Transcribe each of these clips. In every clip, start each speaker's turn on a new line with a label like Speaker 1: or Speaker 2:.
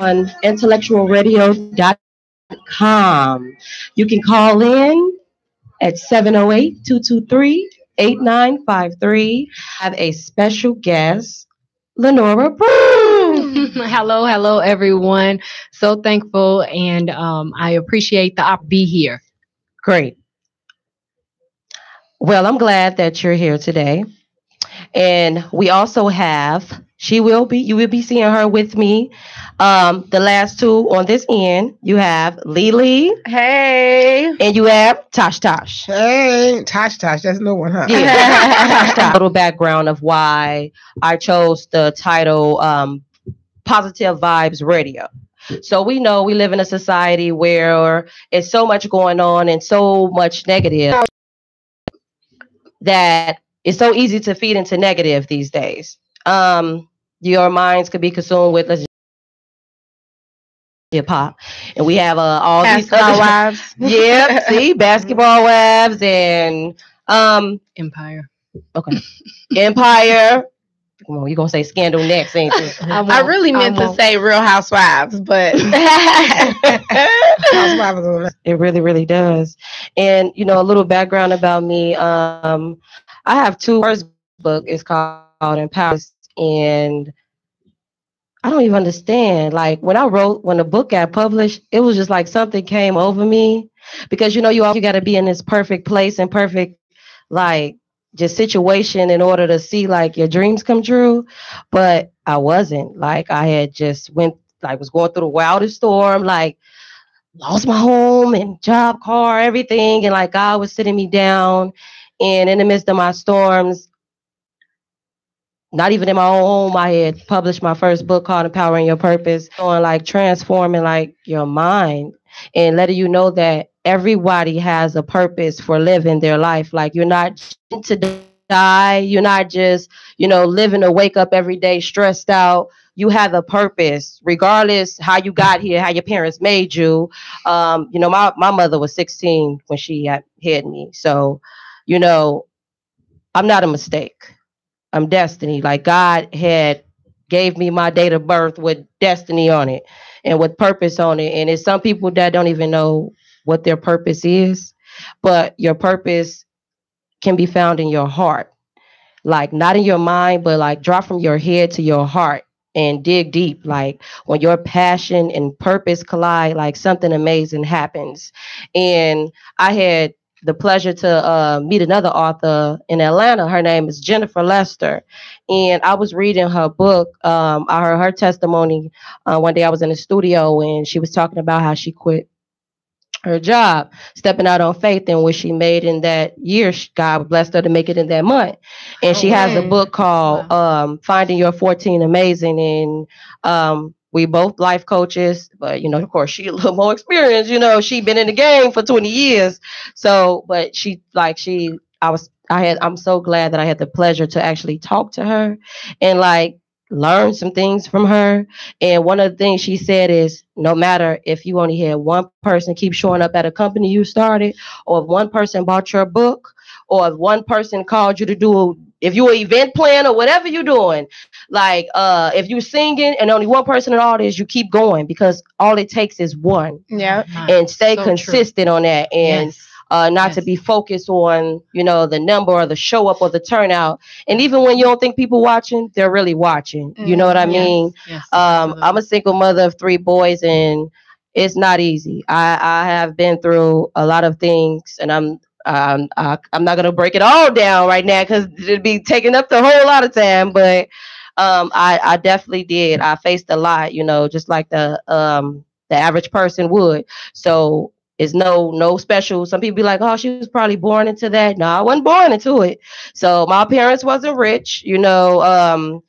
Speaker 1: on IntellectualRadio.com. You can call in at 708-223-8953. Have a special guest, Lenora Brown.
Speaker 2: Hello, hello, everyone. So thankful, and I appreciate the be here.
Speaker 1: Great. Well, I'm glad that you're here today. And we also have, you will be seeing her with me. The last two on this end, you have Lily.
Speaker 3: Hey.
Speaker 1: And you have Tosh Tosh.
Speaker 4: Hey, Tosh Tosh, that's no one, huh?
Speaker 1: Yeah. Tosh Tosh. A little background of why I chose the title Positive Vibes Radio. So we know we live in a society where it's so much going on and so much negative that it's so easy to feed into negative these days. Your minds could be consumed with hip hop, and we have all
Speaker 3: basketball
Speaker 1: these other
Speaker 3: wives.
Speaker 1: Yep, see, basketball wives and
Speaker 2: Empire.
Speaker 1: Okay, Empire. Come on, you gonna say Scandal next, ain't you?
Speaker 3: I really meant to say Real Housewives, but
Speaker 1: it really, really does. And a little background about me. I have two. First book is called Empower, and I don't even understand. Like when the book got published, it was just like something came over me because you got to be in this perfect place and perfect like just situation in order to see like your dreams come true. But I wasn't. Like I had just was going through the wildest storm, like lost my home and job, car, everything, and like God was sitting me down. And in the midst of my storms, not even in my own home, I had published my first book called Empowering Your Purpose, on like transforming like your mind and letting you know that everybody has a purpose for living their life. Like you're not to die, you're not just, living to wake up every day stressed out. You have a purpose, regardless how you got here, how your parents made you. My mother was 16 when she had me. So, I'm not a mistake. I'm destiny. Like God had gave me my date of birth with destiny on it and with purpose on it. And it's some people that don't even know what their purpose is, but your purpose can be found in your heart. Like not in your mind, but like drop from your head to your heart and dig deep. Like when your passion and purpose collide, like something amazing happens. And I had the pleasure to meet another author in Atlanta. Her name is Jennifer Lester. And I was reading her book. I heard her testimony one day. I was in the studio and she was talking about how she quit her job, stepping out on faith and what she made in that year. God blessed her to make it in that month. And she has a book called Finding Your 14 Amazing. And we both life coaches, but of course she a little more experienced, she been in the game for 20 years. So, but I'm so glad that I had the pleasure to actually talk to her and like learn some things from her. And one of the things she said is no matter if you only had one person keep showing up at a company you started, or if one person bought your book, or if one person called you to if you're an event planner, whatever you're doing, like if you're singing and only one person in all this, you keep going because all it takes is one.
Speaker 3: Yeah.
Speaker 1: And stay consistent on that. And not to be focused on, the number or the show up or the turnout. And even when you don't think people watching, they're really watching. You know what I mean?
Speaker 2: Yes,
Speaker 1: I'm a single mother of 3 boys and it's not easy. I have been through a lot of things and I'm not going to break it all down right now because it'd be taking up the whole lot of time. But I definitely did. I faced a lot, just like the average person would. So it's no special. Some people be like, oh, she was probably born into that. No, I wasn't born into it. So my parents wasn't rich, my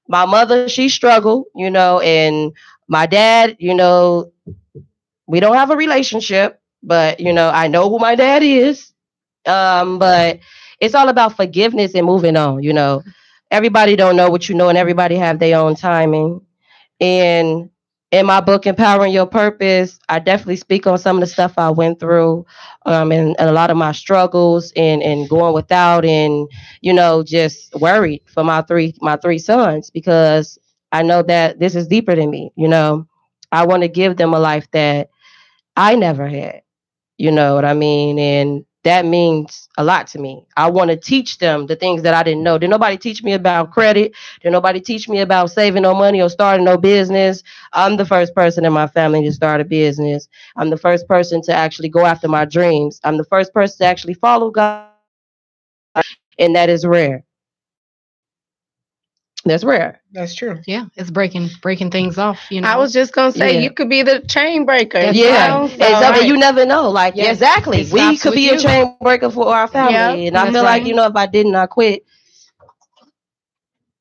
Speaker 1: mother, she struggled, and my dad, we don't have a relationship, but I know who my dad is. But it's all about forgiveness and moving on, Everybody don't know what you know and everybody have their own timing. And in my book, Empowering Your Purpose, I definitely speak on some of the stuff I went through, and a lot of my struggles and going without and, just worried for my three sons because I know that this is deeper than me, I want to give them a life that I never had. You know what I mean? And that means a lot to me. I want to teach them the things that I didn't know. Did nobody teach me about credit? Did nobody teach me about saving no money or starting no business? I'm the first person in my family to start a business. I'm the first person to actually go after my dreams. I'm the first person to actually follow God, and that is rare. That's rare.
Speaker 4: That's true.
Speaker 2: Yeah, it's breaking things off,
Speaker 3: I was just gonna say
Speaker 1: Yeah.
Speaker 3: you could be the chain breaker,
Speaker 2: That's
Speaker 3: you
Speaker 1: Yeah,
Speaker 2: right.
Speaker 3: know.
Speaker 2: That's
Speaker 1: exactly.
Speaker 3: So
Speaker 2: right.
Speaker 1: You never know. Like,
Speaker 2: Yes,
Speaker 1: exactly.
Speaker 2: it
Speaker 1: We
Speaker 2: stops
Speaker 1: could
Speaker 2: with
Speaker 1: be a
Speaker 2: you.
Speaker 1: chain breaker for our
Speaker 3: yeah,
Speaker 1: family. And I
Speaker 2: That's
Speaker 1: feel
Speaker 2: right.
Speaker 1: like, if I didn't, I quit.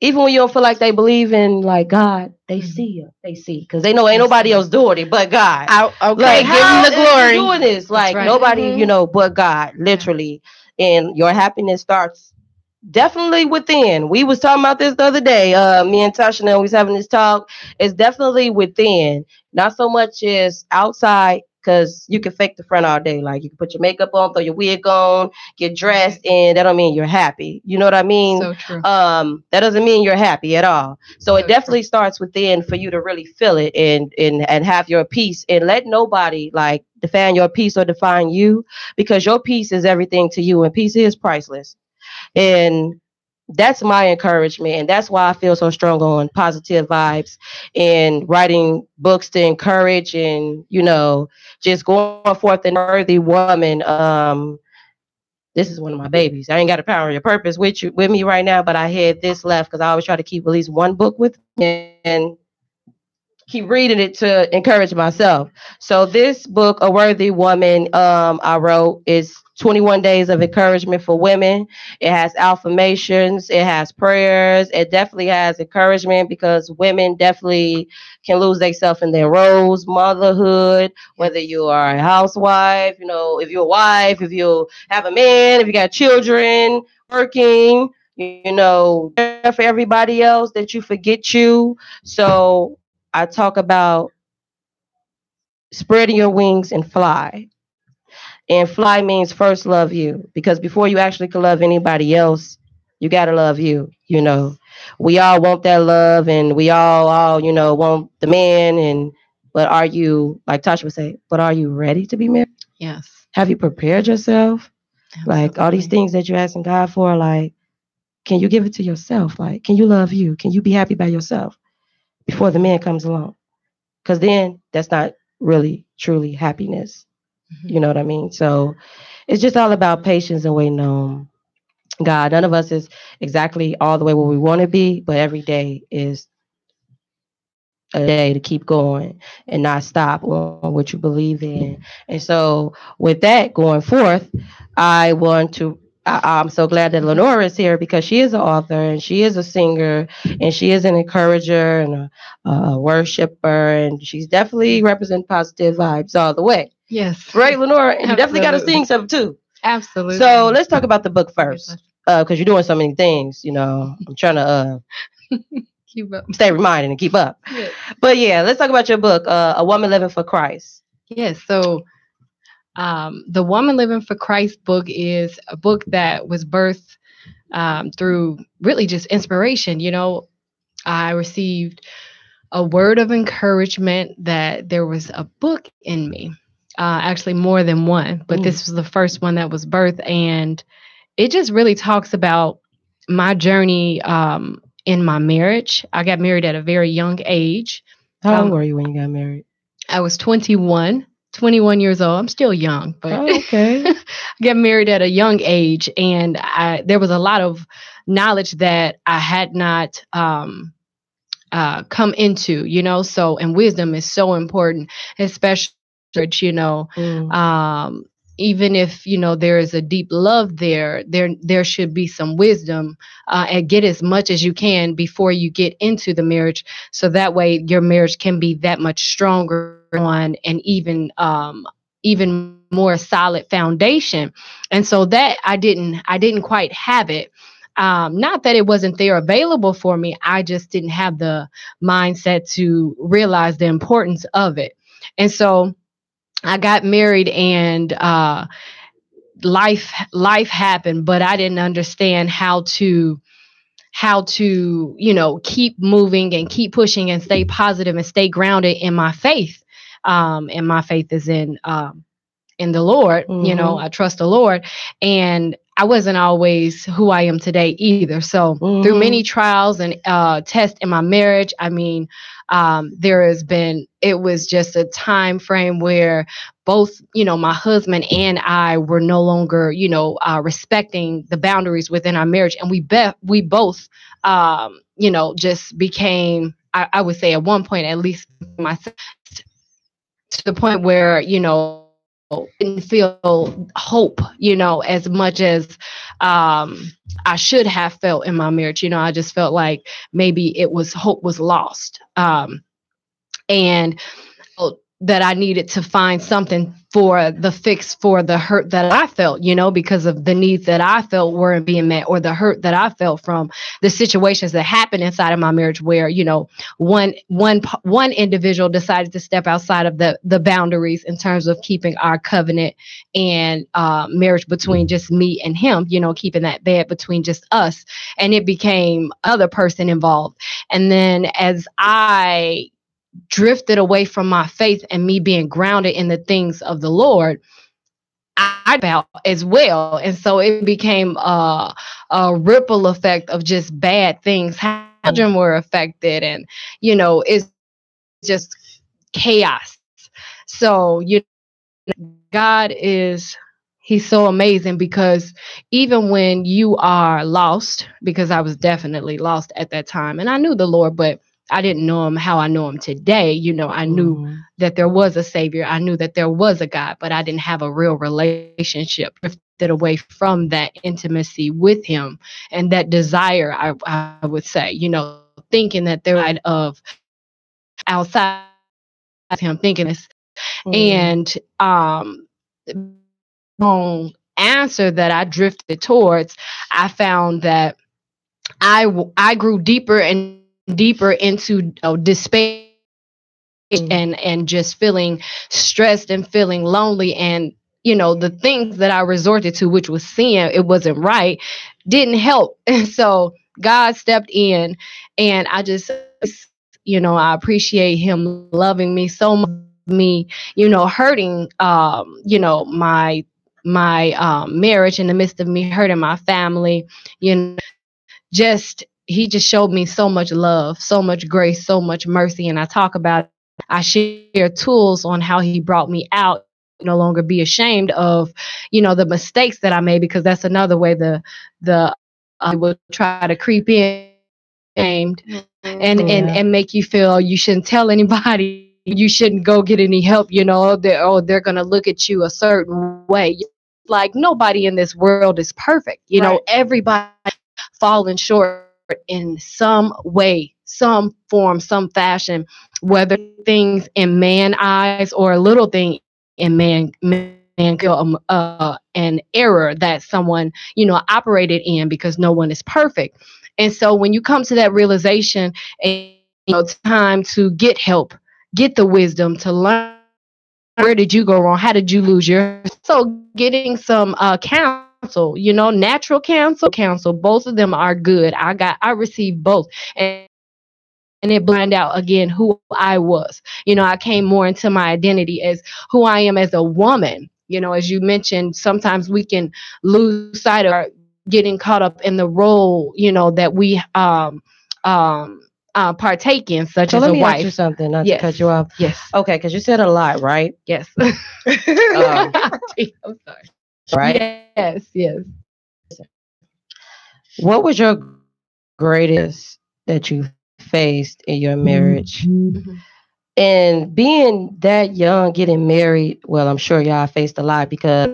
Speaker 1: Even when you don't feel like they believe in like God, they
Speaker 2: Mhm.
Speaker 1: see you. They see because they know ain't
Speaker 2: They
Speaker 1: nobody
Speaker 2: see.
Speaker 1: else doing it but God.
Speaker 3: okay,
Speaker 1: Like,
Speaker 3: give him
Speaker 1: how
Speaker 3: the
Speaker 1: is you
Speaker 3: glory.
Speaker 1: doing this?
Speaker 2: That's
Speaker 1: Like,
Speaker 2: right.
Speaker 1: nobody,
Speaker 3: Hmm.
Speaker 1: but God,
Speaker 2: Yeah.
Speaker 1: literally. And your happiness starts definitely within. We was talking about this the other day. Me and Tasha and we was having this talk. It's definitely within, not so much as outside. Because you can fake the front all day. Like, you can put your makeup on, throw your wig on, get dressed, and that don't mean you're happy. You know what I mean?
Speaker 2: So true.
Speaker 1: That doesn't mean you're happy at all. So it
Speaker 2: So true.
Speaker 1: definitely starts within for you to really feel it and have your peace and let nobody like define your peace or define you, because your peace is everything to you and peace is priceless. And that's my encouragement. And that's why I feel so strong on positive vibes and writing books to encourage and, just going forth and worthy woman. This is one of my babies. I ain't got a power of your purpose with me right now, but I had this left because I always try to keep at least one book with me and keep reading it to encourage myself. So this book, A Worthy Woman, I wrote is 21 days of encouragement for women. It has affirmations, it has prayers, it definitely has encouragement because women definitely can lose themselves in their roles, motherhood, whether you are a housewife, if you're a wife, if you have a man, if you got children, working, you're there for everybody else that you forget you. So I talk about spreading your wings and fly. And fly means first love you because before you actually can love anybody else, you got to love you. We all want that love and we all, want the man. But are you, like Tasha would say, but are you ready to be married?
Speaker 2: Yes,
Speaker 1: Have you prepared yourself? Like all these
Speaker 2: absolutely.
Speaker 1: things that you're asking God for, like, can you give it to yourself? Like, can you love you? Can you be happy by yourself before the man comes along? Because then that's not really truly happiness.
Speaker 2: Mhm.
Speaker 1: You know what I mean? So it's just all about patience and waiting on God. None of us is exactly all the way where we want to be, but every day is a day to keep going and not stop on what you believe in. And so with that going forth, I want to I'm so glad that Lenora is here because she is an author and she is a singer and she is an encourager and a worshiper, and she's definitely represent positive vibes all the way.
Speaker 2: Yes,
Speaker 1: Right, Lenora? And you definitely got to
Speaker 2: absolutely.
Speaker 1: sing something too. So
Speaker 2: Absolutely.
Speaker 1: let's talk about the book
Speaker 2: Thank you,
Speaker 1: first, because you're doing so many things. I'm trying to
Speaker 2: Keep up.
Speaker 1: stay reminded and keep up.
Speaker 2: Yes.
Speaker 1: But yeah, let's talk about your book, A Woman Living for Christ.
Speaker 2: Yes. So, the Woman Living for Christ book is a book that was birthed through really just inspiration. I received a word of encouragement that there was a book in me, actually more than one, but
Speaker 1: Mm.
Speaker 2: this was the first one that was birthed. And it just really talks about my journey in my marriage. I got married at a very young age.
Speaker 1: How old
Speaker 2: Um,
Speaker 1: were you when you got married?
Speaker 2: I was 21 years old. I'm still young, but
Speaker 1: Oh, okay.
Speaker 2: I got married at a young age, and there was a lot of knowledge that I had not come into, so, and wisdom is so important, especially, church,
Speaker 1: Mm.
Speaker 2: even if, there is a deep love there should be some wisdom, and get as much as you can before you get into the marriage. So that way your marriage can be that much stronger on, and even more solid foundation. And so that I didn't quite have it. Not that it wasn't there available for me. I just didn't have the mindset to realize the importance of it. And so I got married, and life happened, but I didn't understand how to, keep moving and keep pushing and stay positive and stay grounded in my faith. And my faith is in the Lord. I trust the Lord. And I wasn't always who I am today either. So through many trials and tests in my marriage, I mean, it was just a time frame where both, my husband and I were no longer, respecting the boundaries within our marriage. And we both, just became, I would say at one point, at least myself, to the point where, didn't feel hope, as much as I should have felt in my marriage. I just felt like maybe hope was lost. And that I needed to find something for the fix for the hurt that I felt, because of the needs that I felt weren't being met, or the hurt that I felt from the situations that happened inside of my marriage where, one individual decided to step outside of the boundaries in terms of keeping our covenant and marriage between just me and him, keeping that bed between just us. And it became other person involved. And then as I drifted away from my faith and me being grounded in the things of the Lord, I about as well. And so it became a ripple effect of just bad things. Children were affected, and it's just chaos. So God He's so amazing, because even when you are lost, because I was definitely lost at that time, and I knew the Lord, but I didn't know him how I know him today. I knew that there was a savior. I knew that there was a God, but I didn't have a real relationship. Drifted away from that intimacy with him and that desire, I would say, thinking that there was outside him, thinking this. And answer that I drifted towards, I found that I grew deeper and deeper into despair and just feeling stressed and feeling lonely, and the things that I resorted to, which was sin, it wasn't right, didn't help. And so God stepped in, and I appreciate him loving me so much, me hurting my marriage, in the midst of me hurting my family. Just he just showed me so much love, so much grace, so much mercy. And I talk about, I share tools on how he brought me out, no longer be ashamed of the mistakes that I made, because that's another way the will try to creep in, shamed, and make you feel you shouldn't tell anybody, you shouldn't go get any help, they're gonna look at you a certain way. Like, nobody in this world is perfect, everybody falling short in some way, some form, some fashion, whether things in man eyes or a little thing in man an error that someone operated in, because no one is perfect. And so when you come to that realization, and it's time to get help, get the wisdom to learn, where did you go wrong, how did you lose your, so getting some counsel, natural counsel, both of them are good. I received both, and it blinded out again who I was. I came more into my identity as who I am as a woman. As you mentioned, sometimes we can lose sight of getting caught up in the role, that we partake in, such
Speaker 1: So
Speaker 2: as
Speaker 1: let
Speaker 2: a
Speaker 1: me ask you
Speaker 2: wife.
Speaker 1: something, not to
Speaker 2: Yes.
Speaker 1: cut you off.
Speaker 2: Yes.
Speaker 1: Okay, because you said a lot, right?
Speaker 2: Yes.
Speaker 1: Um,
Speaker 2: I'm sorry.
Speaker 1: right?
Speaker 2: Yes. Yes.
Speaker 1: What was your greatest that you faced in your marriage?
Speaker 2: Mhm.
Speaker 1: And being that young, getting married, well, I'm sure y'all faced a lot, because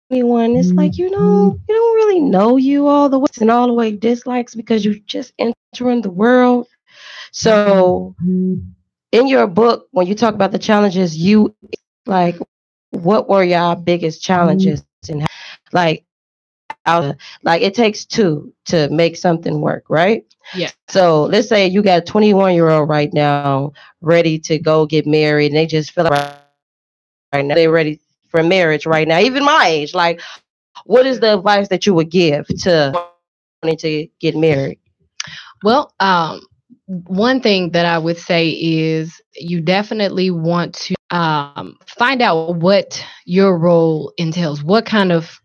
Speaker 1: 21, it's like, you don't really know you all the way, and all the way dislikes, because you just entering the world. So in your book, when you talk about the challenges, you like, what were y'all biggest challenges, and how, like, out, like, it takes two to make something work, right?
Speaker 2: Yeah.
Speaker 1: So let's say you got a 21-year-old right now ready to go get married, and they just feel like right now they're ready for marriage right now, even my age. Like, what is the advice that you would give to wanting to get married?
Speaker 2: Well, one thing that I would say is you definitely want to find out what your role entails. What kind of,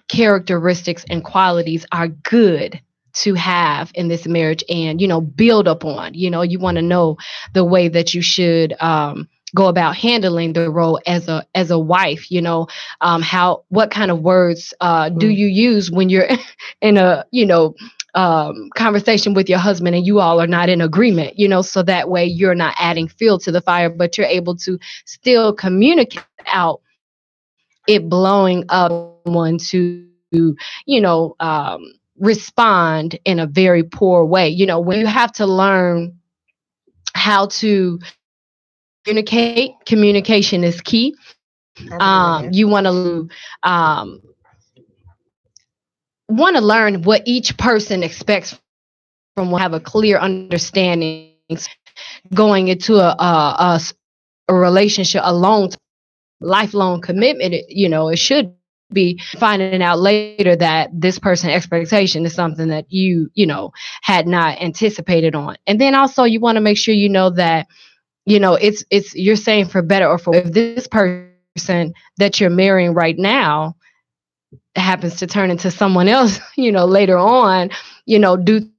Speaker 2: characteristics and qualities are good to have in this marriage and, build upon. You want to know the way that you should go about handling the role as a wife. How what kind of words do
Speaker 1: Mm.
Speaker 2: you use when you're in a conversation with your husband and you all are not in agreement, so that way you're not adding fuel to the fire, but you're able to still communicate out it blowing up someone to, respond in a very poor way. When you have to learn how to communication is key.
Speaker 4: I believe in that.
Speaker 2: You um, want to learn what each person expects from one, have a clear understanding going into a relationship, a long lifelong commitment. It should be finding out later that this person's expectation is something that you had not anticipated on. And then also you want to make sure that it's you're saying for better or for, if this person that you're marrying right now happens to turn into someone else, later on, due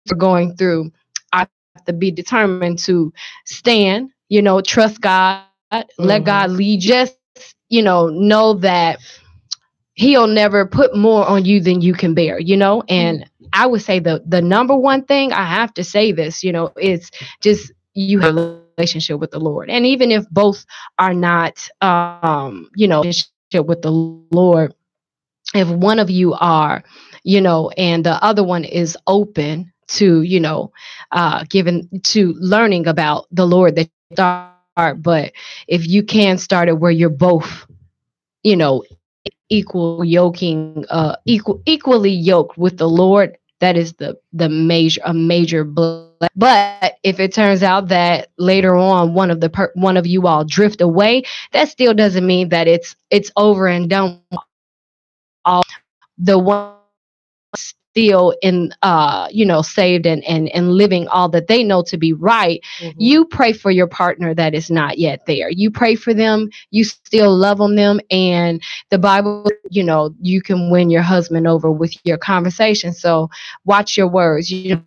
Speaker 2: to going through, I have to be determined to stand, trust God, let God
Speaker 1: Mhm.
Speaker 2: lead you. Just, know that He'll never put more on you than you can bear, and I would say the number one thing, I have to say this, is just you have a relationship with the Lord. And even if both are not relationship with the Lord, if one of you are, and the other one is open to, giving to learning about the Lord, that you start. But if you can start it where you're both, equally yoked with the Lord, that is the major blessing. But if it turns out that later on one of you all drift away, that still doesn't mean that it's over and done. All the one still in saved and living all that they know to be right.
Speaker 1: Mhm.
Speaker 2: You pray for your partner that is not yet there. You pray for them, you still love on them, and the Bible, you can win your husband over with your conversation. So watch your words, you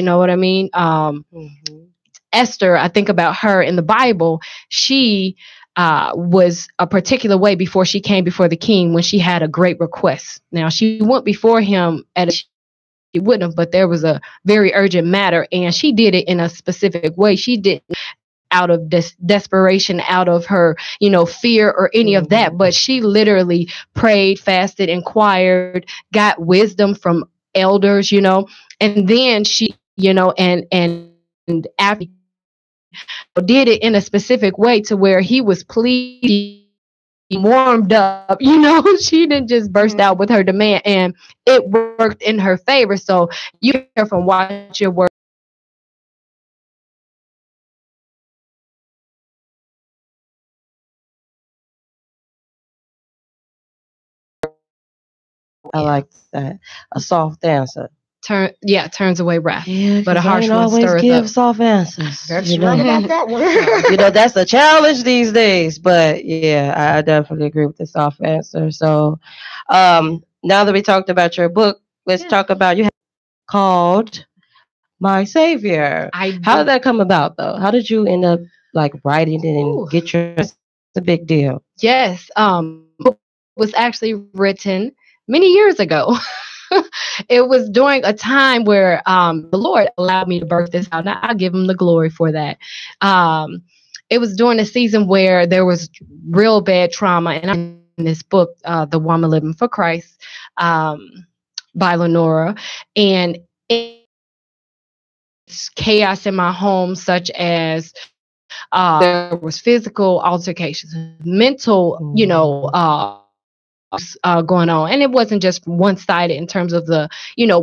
Speaker 2: know what I mean.
Speaker 1: Mhm.
Speaker 2: Esther, I think about her in the Bible. She was a particular way before she came before the king when she had a great request. Now, she went before him at a, she wouldn't have, but there was a very urgent matter, and she did it in a specific way. She did out of desperation, out of her, fear or any of that,
Speaker 1: Mhm.
Speaker 2: but she literally prayed, fasted, inquired, got wisdom from elders, and then she, and after did it in a specific way to where he was pleased, warmed up, she didn't just burst out with her demand, and it worked in her favor. So you be careful and watch your words.
Speaker 1: I
Speaker 2: Yeah.
Speaker 1: like that. A soft answer.
Speaker 2: Turns away wrath,
Speaker 1: Yeah,
Speaker 2: but a
Speaker 1: because I
Speaker 2: harsh
Speaker 1: ain't
Speaker 2: one
Speaker 1: always
Speaker 2: stirreth
Speaker 1: give
Speaker 2: up.
Speaker 1: soft answers.
Speaker 4: That's right about that one.
Speaker 1: That's the challenge these days. But yeah, I definitely agree with the soft answer. So, now that we talked about your book, let's
Speaker 2: Yeah,
Speaker 1: talk about you have called My Savior.
Speaker 2: I
Speaker 1: How did
Speaker 2: do.
Speaker 1: that come about, though? How did you end up like writing it and
Speaker 2: Ooh,
Speaker 1: get your? It's a big deal.
Speaker 2: yes. Was actually written many years ago. It was during a time where the Lord allowed me to birth this out. And I'll give him the glory for that. Um, it was during a season where there was real bad trauma. And I'm in this book, The Woman Living for Christ, um, by Lenora. And it's chaos in my home, such as there was physical altercations, mental,
Speaker 1: Mhm.
Speaker 2: going on. And it wasn't just one sided in terms of the,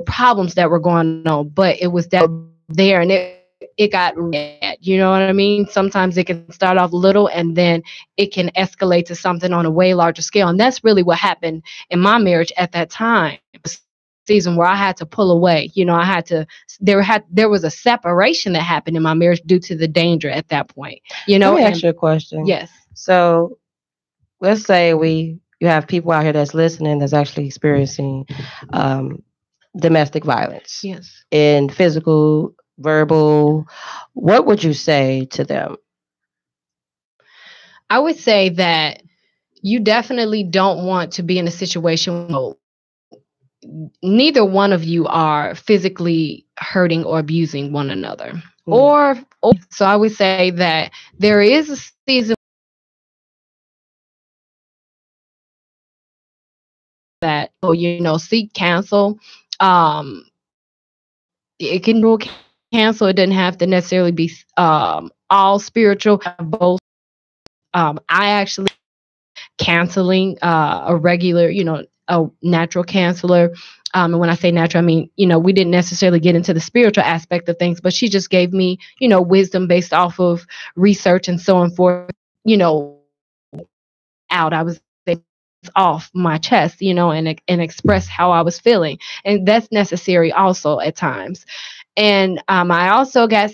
Speaker 2: problems that were going on, but it was that there, and it got bad. You know what I mean? Sometimes it can start off little and then it can escalate to something on a way larger scale. And that's really what happened in my marriage at that time. season where I had to pull away. I had to. There was a separation that happened in my marriage due to the danger at that point.
Speaker 1: Let me ask
Speaker 2: And
Speaker 1: you a question.
Speaker 2: yes,
Speaker 1: So let's say you have people out here that's listening that's actually experiencing um, domestic violence
Speaker 2: yes.
Speaker 1: in physical, verbal. What would you say to them?
Speaker 2: I would say that you definitely don't want to be in a situation where neither one of you are physically hurting or abusing one another.
Speaker 1: Yeah.
Speaker 2: Or so I would say that there is a season that seek counsel. It can rule cancel. It doesn't have to necessarily be all spiritual. Both. I actually canceling a regular, a natural counselor. And when I say natural, I mean, we didn't necessarily get into the spiritual aspect of things, but she just gave me, wisdom based off of research and so on forth, out. I was off my chest, and express how I was feeling. And that's necessary also at times. And I also got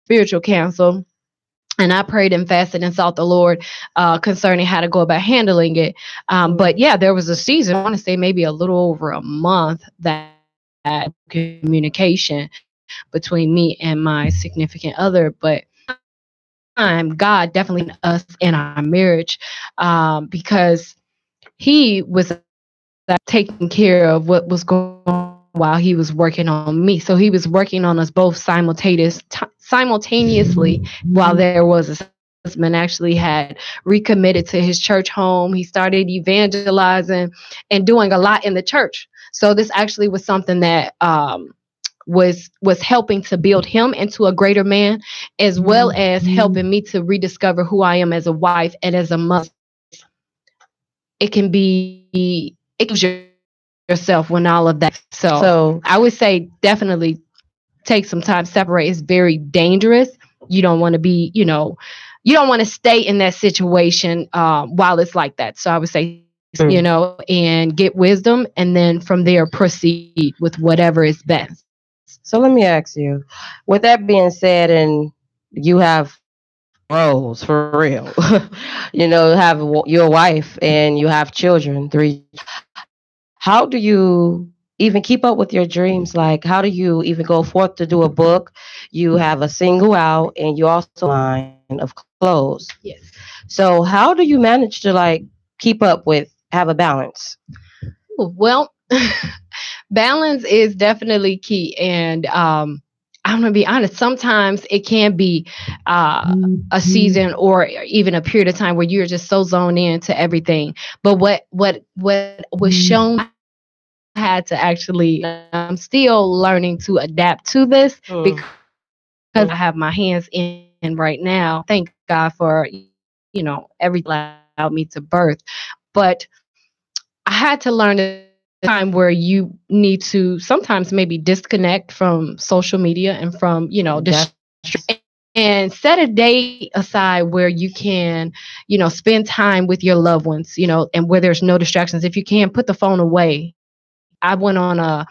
Speaker 2: spiritual counsel, and I prayed and fasted and sought the Lord concerning how to go about handling it. But yeah, there was a season, I want to say maybe a little over a month, that communication between me and my significant other. But God definitely us in our marriage, because he was taking care of what was going on while he was working on me. So he was working on us both simultaneously while there was a husband actually had recommitted to his church home. He started evangelizing and doing a lot in the church. So this actually was something that was helping to build him into a greater man, as well as helping me to rediscover who I am as a wife and as a mother. It can yourself when all of that. So
Speaker 1: So
Speaker 2: I would say definitely take some time, separate. It's very dangerous. You don't want to be, you don't want to stay in that situation while it's like that. So I would say, and get wisdom, and then from there proceed with whatever is best.
Speaker 1: So let me ask you, with that being said, and you have roles for real, have your wife and you have children, three. How do you even keep up with your dreams? Like, how do you even go forth to do a book? You have a single out, and you also line of clothes.
Speaker 2: Yes.
Speaker 1: So how do you manage to like keep up with have a balance?
Speaker 2: Well, balance is definitely key. And I'm going to be honest, sometimes it can be a season or even a period of time where you're just so zoned into everything. But what was shown, I had to actually, I'm still learning to adapt to this because I have my hands in right now. Thank God for, everything allowed me to birth. But I had to learn a time where you need to sometimes maybe disconnect from social media and from, and set a day aside where you can, spend time with your loved ones, and where there's no distractions. If you can, put the phone away. I went on a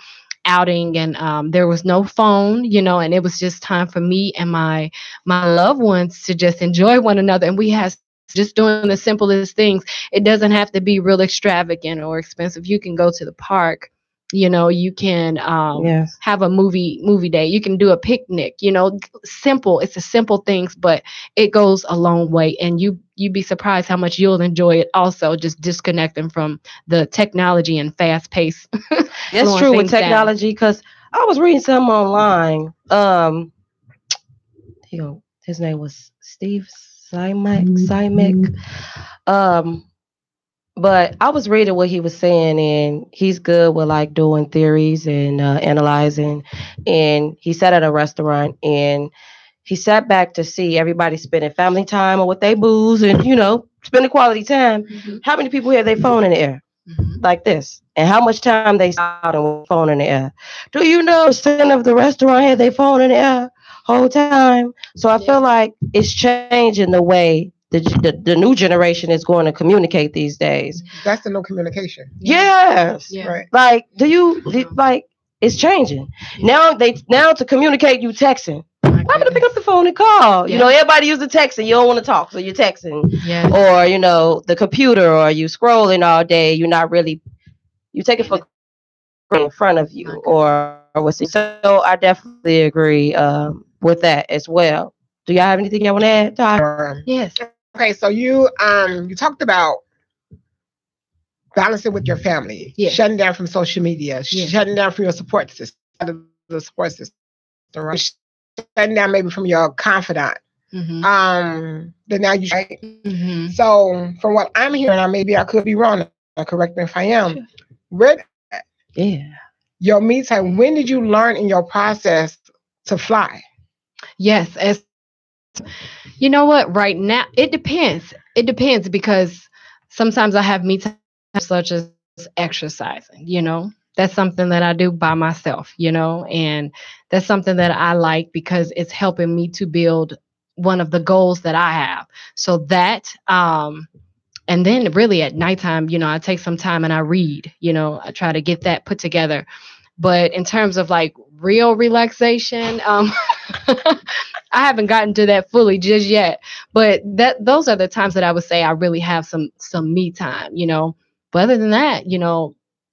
Speaker 2: outing, and there was no phone, and it was just time for me and my loved ones to just enjoy one another. And we had just doing the simplest things. It doesn't have to be real extravagant or expensive. You can go to the park. You can
Speaker 1: Yes.
Speaker 2: have a movie day. You can do a picnic. Simple. It's the simple things, but it goes a long way. And you'd be surprised how much you'll enjoy it. Also, just disconnecting from the technology and fast pace,
Speaker 1: That's
Speaker 2: slowing
Speaker 1: true with
Speaker 2: things down.
Speaker 1: technology because I was reading something online. His name was Steve Simek. Um, but I was reading what he was saying, and he's good with like doing theories and analyzing. And he sat at a restaurant, and he sat back to see everybody spending family time or with they booze and spending quality time. How many people have their phone in the air like this, and how much time they out and with phone in the air? Do you know percent of the restaurant had their phone in the air whole time? So I feel like it's changing the way the new generation is going to communicate these days.
Speaker 5: That's the no communication.
Speaker 1: Yes.
Speaker 2: Yeah.
Speaker 5: Right.
Speaker 1: Like, like it's changing. Now to communicate you texting.
Speaker 2: My
Speaker 1: Why would I pick
Speaker 2: goodness.
Speaker 1: up the phone and call?
Speaker 2: Yeah.
Speaker 1: Everybody use the texting. You don't want to talk, so you're texting.
Speaker 2: Yes.
Speaker 1: Or, the computer, or you scrolling all day. You're not really, you take it for in front of you,
Speaker 2: My
Speaker 1: or what's it. So I definitely agree with that as well. Do y'all have anything y'all want to add, Ty?
Speaker 2: Yes.
Speaker 5: Okay, so you talked about balancing with your family,
Speaker 2: Yes.
Speaker 5: shutting down from social media,
Speaker 2: Yes.
Speaker 5: shutting down from your support system, the support system, right? Shutting down maybe from your confidant. Then now you right. So from what I'm hearing, maybe I could be wrong. Correct me if I am.
Speaker 2: Sure.
Speaker 5: Where
Speaker 1: Yeah.
Speaker 5: your me time? When did you learn in your process to fly?
Speaker 2: Yes. As you know what, right now it depends. It depends because sometimes I have me time such as exercising, That's something that I do by myself, and that's something that I like because it's helping me to build one of the goals that I have. So that and then really at nighttime, I take some time and I read, I try to get that put together. But in terms of like real relaxation, I haven't gotten to that fully just yet. But those are the times that I would say I really have some me time, But other than that,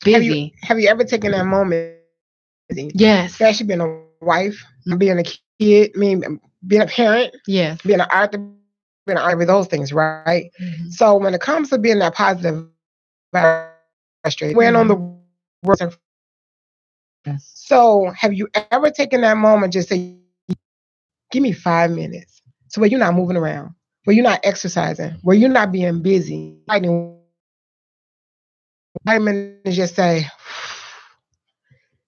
Speaker 2: busy.
Speaker 5: Have you ever taken that moment?
Speaker 2: Yes.
Speaker 5: Especially being a wife, being a kid, being a parent,
Speaker 2: Yes.
Speaker 5: being an author, being an artist, those things, right? So when it comes to being that positive, when on the words.
Speaker 1: Yes.
Speaker 5: So have you ever taken that moment just say, give me 5 minutes, so where you're not moving around, where you're not exercising, where you're not being busy, 5 minutes, just say,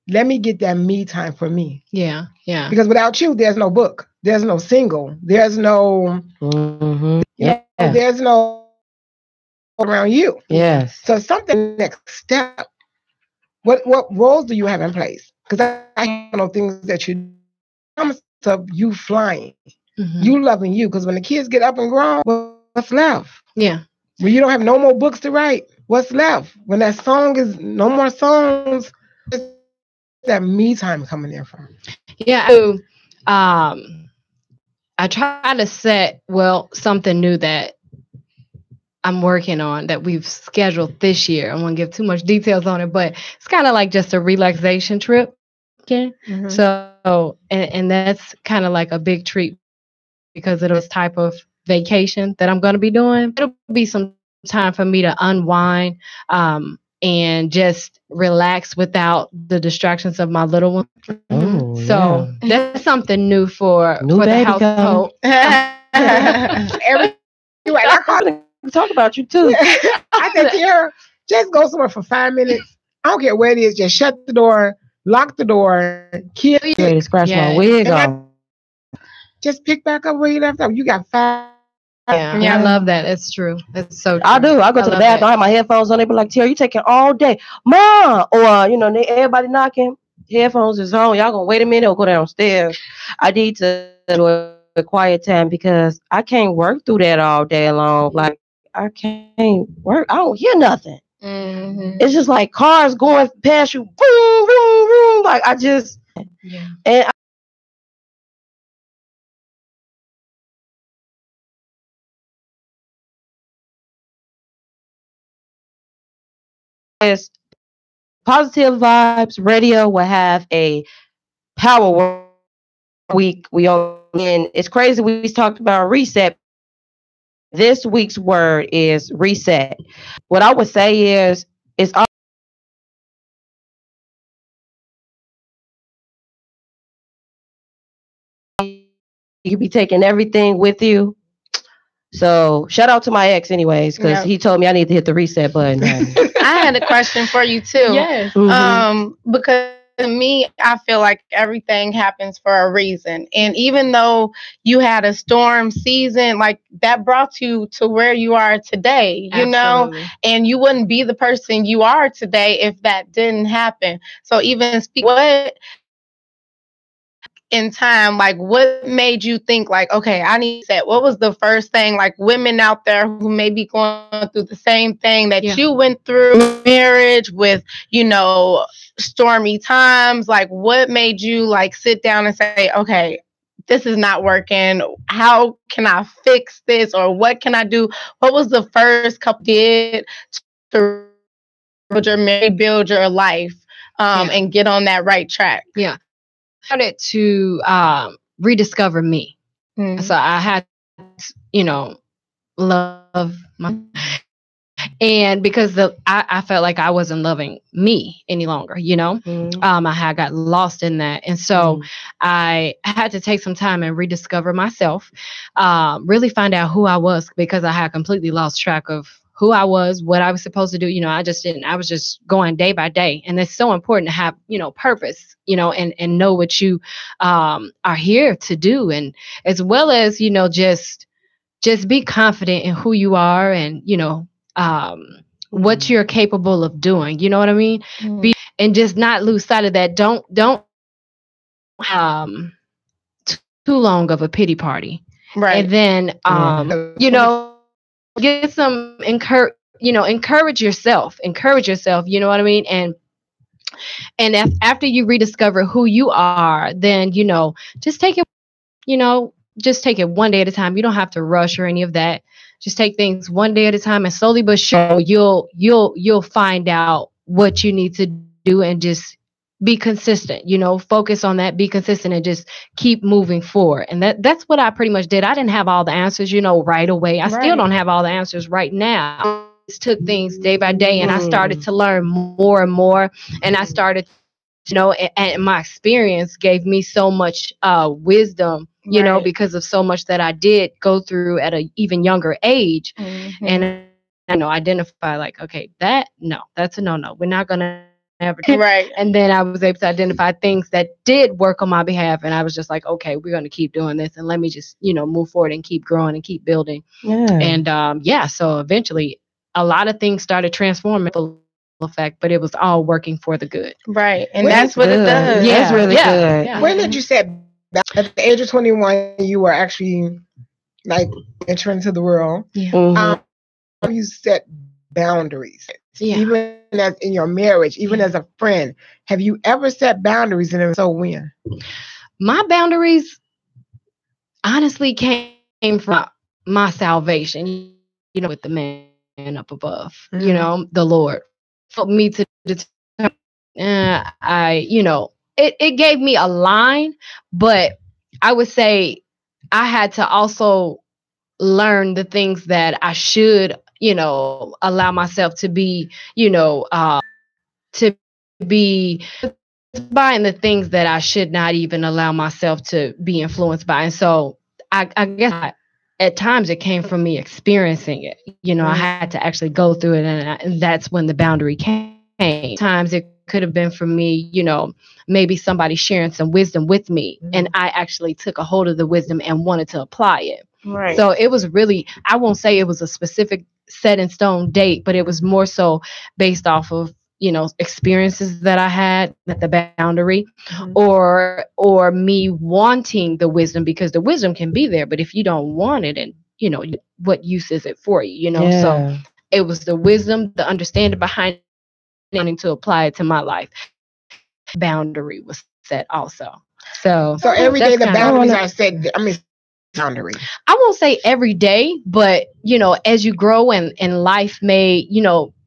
Speaker 5: let me get that me time for me.
Speaker 2: Yeah. Yeah.
Speaker 5: Because without you, there's no book, there's no single, there's no,
Speaker 1: Yeah.
Speaker 5: there's no around you.
Speaker 1: Yes.
Speaker 5: So something next step. What roles do you have in place? Because I know things that you comes to you flying, you loving you. Because when the kids get up and grown, what's left?
Speaker 2: Yeah.
Speaker 5: When you don't have no more books to write, what's left? When that song is no more songs, that me time coming in from?
Speaker 2: Yeah. So, I try to set something new that I'm working on that we've scheduled this year. I won't give too much details on it, but it's kind of like just a relaxation trip. Okay. So, and that's kind of like a big treat because of this type of vacation that I'm going to be doing. It'll be some time for me to unwind, and just relax without the distractions of my little one.
Speaker 1: Oh,
Speaker 2: So that's something new for
Speaker 1: New
Speaker 2: the
Speaker 1: baby
Speaker 2: household.
Speaker 5: Every right, I call
Speaker 1: talk about you too.
Speaker 5: I think here, just go somewhere for 5 minutes. I don't care where it is. Just shut the door, lock the door, kill you,
Speaker 1: Ready to scratch my
Speaker 2: Yes.
Speaker 1: wig
Speaker 5: and
Speaker 1: off.
Speaker 5: just pick back up where you left off. You got 5.
Speaker 2: Yeah, I love that. It's true. It's so true.
Speaker 1: I do. I go to the
Speaker 2: love
Speaker 1: bathroom. I
Speaker 2: that.
Speaker 1: have my headphones on. They be like, "Tara, you taking all day, Mom?" Or everybody knocking. Headphones is on. Y'all gonna wait a minute or go downstairs. I need to enjoy a quiet time because I can't work through that all day long. Like I can't work. I don't hear nothing. It's just like cars going past you, boom, boom, boom. Like I just
Speaker 2: Yeah.
Speaker 1: and I, Positive Vibes Radio will have a power week. We all in. It's crazy. We talked about reset. This week's word is reset. What I would say is it's all you be taking everything with you. So shout out to my ex anyways, because he told me I need to hit the reset button.
Speaker 3: I had a question for you too.
Speaker 2: Yes.
Speaker 3: Because to me, I feel like everything happens for a reason. And even though you had a storm season, like that brought you to where you are today,
Speaker 2: Absolutely.
Speaker 3: and you wouldn't be the person you are today if that didn't happen. So even speak what in time, like what made you think like, okay, I need to set? What was the first thing, like women out there who may be going through the same thing that you went through, marriage with, stormy times, like what made you like sit down and say, okay, this is not working. How can I fix this? Or what can I do? What was the first couple did to build your marriage, build your life, and get on that right track?
Speaker 2: Yeah. Started to rediscover me. So I had, love my, and because I felt like I wasn't loving me any longer, I had got lost in that. And so I had to take some time and rediscover myself, really find out who I was, because I had completely lost track of who I was, what I was supposed to do. I just didn't, I was just going day by day. And it's so important to have, purpose, and know what you are here to do. And as well as, just be confident in who you are and, what you're capable of doing. You know what I mean? And just not lose sight of that. Don't um too long of a pity party.
Speaker 3: Right.
Speaker 2: And then get some encourage yourself. Encourage yourself, you know what I mean? And after you rediscover who you are, then just take it, just take it one day at a time. You don't have to rush or any of that. Just take things one day at a time, and slowly but sure you'll find out what you need to do, and just be consistent. Focus on that, be consistent, and just keep moving forward. And that's what I pretty much did. I didn't have all the answers, right away. I still don't have all the answers right now. I just took things day by day, and I started to learn more and more, and I started, and my experience gave me so much wisdom, because of so much that I did go through at an even younger age. And identify like, okay, that's a no. We're not gonna ever do.
Speaker 3: Right.
Speaker 2: And then I was able to identify things that did work on my behalf, and I was just like, okay, we're gonna keep doing this, and let me just move forward and keep growing and keep building. And so eventually a lot of things started transforming effect, but it was all working for the good.
Speaker 3: Right. And that's what it does.
Speaker 1: That's really good.
Speaker 5: Yeah. When did you set at the age of 21? You were actually like entering into the world. You set boundaries. Even as in your marriage, even as a friend, have you ever set boundaries, and if so, when?
Speaker 2: My boundaries honestly came from my salvation, with the man up above, the Lord helped me to determine. It gave me a line, but I would say I had to also learn the things that I should, allow myself to be, to be by, and the things that I should not even allow myself to be influenced by. And so I guess at times it came from me experiencing it. I had to actually go through it, and that's when the boundary came. Times it could have been for me, maybe somebody sharing some wisdom with me, and I actually took a hold of the wisdom and wanted to apply it.
Speaker 3: Right.
Speaker 2: So it was really, I won't say it was a specific set in stone date, but it was more so based off of, experiences that I had at the boundary, or me wanting the wisdom, because the wisdom can be there, but if you don't want it, and what use is it for you? So it was the wisdom, the understanding behind wanting to apply it to my life. Boundary was set also. So
Speaker 5: every day the boundaries are set. Boundary.
Speaker 2: I won't say every day, but as you grow and life may,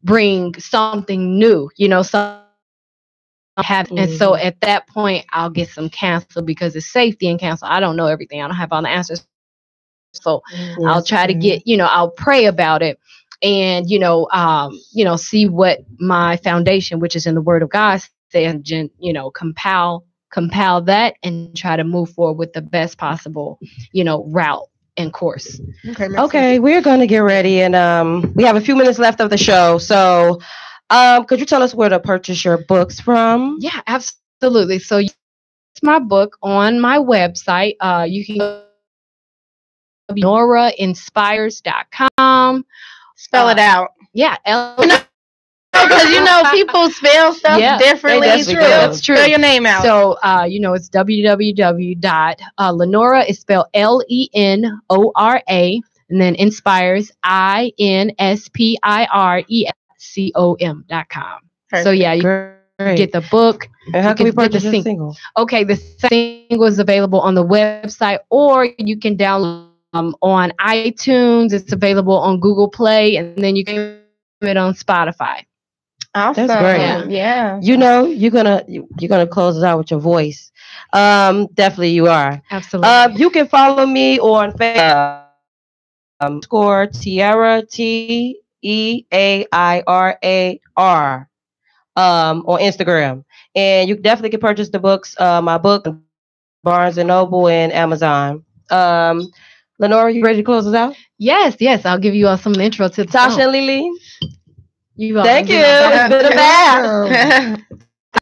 Speaker 2: bring something new, something have, and so at that point I'll get some counsel, because it's safety in counsel. I don't know everything. I don't have all the answers. So I'll try to get, I'll pray about it, and see what my foundation, which is in the Word of God, says, compile that, and try to move forward with the best possible, route and course.
Speaker 1: Okay, we're going to get ready, and we have a few minutes left of the show. So, could you tell us where to purchase your books from?
Speaker 2: Yeah, absolutely. So, it's my book on my website. You can go to norainspires.com.
Speaker 3: Spell it out.
Speaker 2: Yeah,
Speaker 3: Because people spell stuff
Speaker 2: Yeah,
Speaker 3: differently.
Speaker 1: they definitely do.
Speaker 2: That's true.
Speaker 3: Spell your name out.
Speaker 2: So, it's www. Lenora is spelled Lenora, and then inspires inspirecom.com. So yeah, you
Speaker 1: Great.
Speaker 2: get the book.
Speaker 1: And how
Speaker 2: You
Speaker 1: can we
Speaker 2: can get the
Speaker 1: purchase your single?
Speaker 2: Okay, the single is available on the website, or you can download on iTunes. It's available on Google Play, and then you can it on Spotify.
Speaker 3: Awesome.
Speaker 1: That's great.
Speaker 3: Yeah.
Speaker 1: You're gonna close it out with your voice. Definitely you are.
Speaker 2: Absolutely.
Speaker 1: You can follow me on Facebook. Score Tierra Teairar. On Instagram, and you definitely can purchase the books. My book, Barnes and Noble and Amazon. Lenora, you ready to close us out?
Speaker 2: Yes. I'll give you all some intro to the
Speaker 1: Tasha
Speaker 2: song.
Speaker 1: and Lily,
Speaker 2: You
Speaker 1: thank you. It's been a vibe.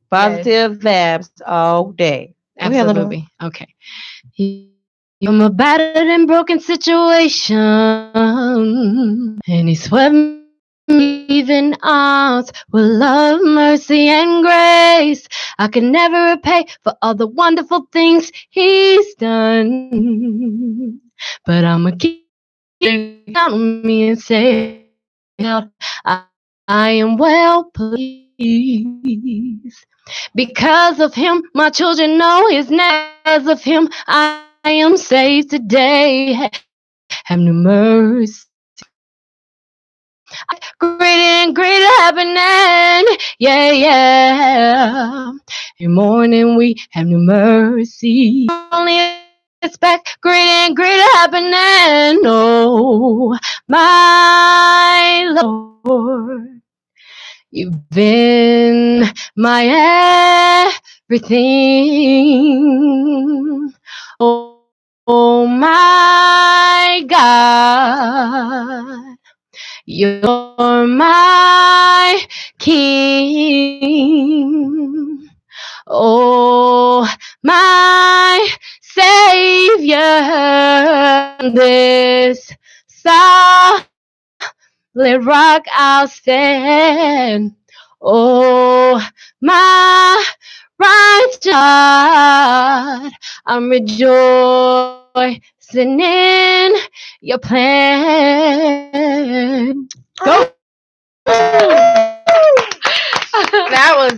Speaker 1: Positive vibes all day. Go ahead, Lenora.
Speaker 2: Absolutely. Okay. From a battered and broken situation, and he swept me even arms with love, mercy, and grace. I can never repay for all the wonderful things he's done, but I'ma keep count on me and say, I, I am well pleased. Because of him, my children know his name. Because of him, I am saved today. Have no mercy. Greater and greater happening. Yeah. Every morning we have new mercy. Only expect greater and greater happening. Oh, my Lord. You've been my everything. Oh my God. You're my King. Oh, my Savior. This solid rock I'll stand. Oh, my righteous God, I'm rejoicing in your plan. Go.
Speaker 3: That was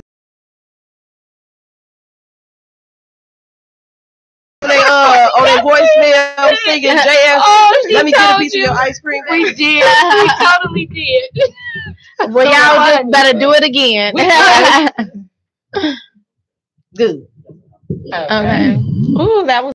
Speaker 1: On their voicemail singing JS.
Speaker 2: Oh, she
Speaker 1: Let me get a
Speaker 2: told
Speaker 1: piece
Speaker 2: you.
Speaker 1: of your ice cream.
Speaker 2: We did. We totally did.
Speaker 3: well, y'all just better do it again.
Speaker 1: Good.
Speaker 3: Okay. Ooh, that was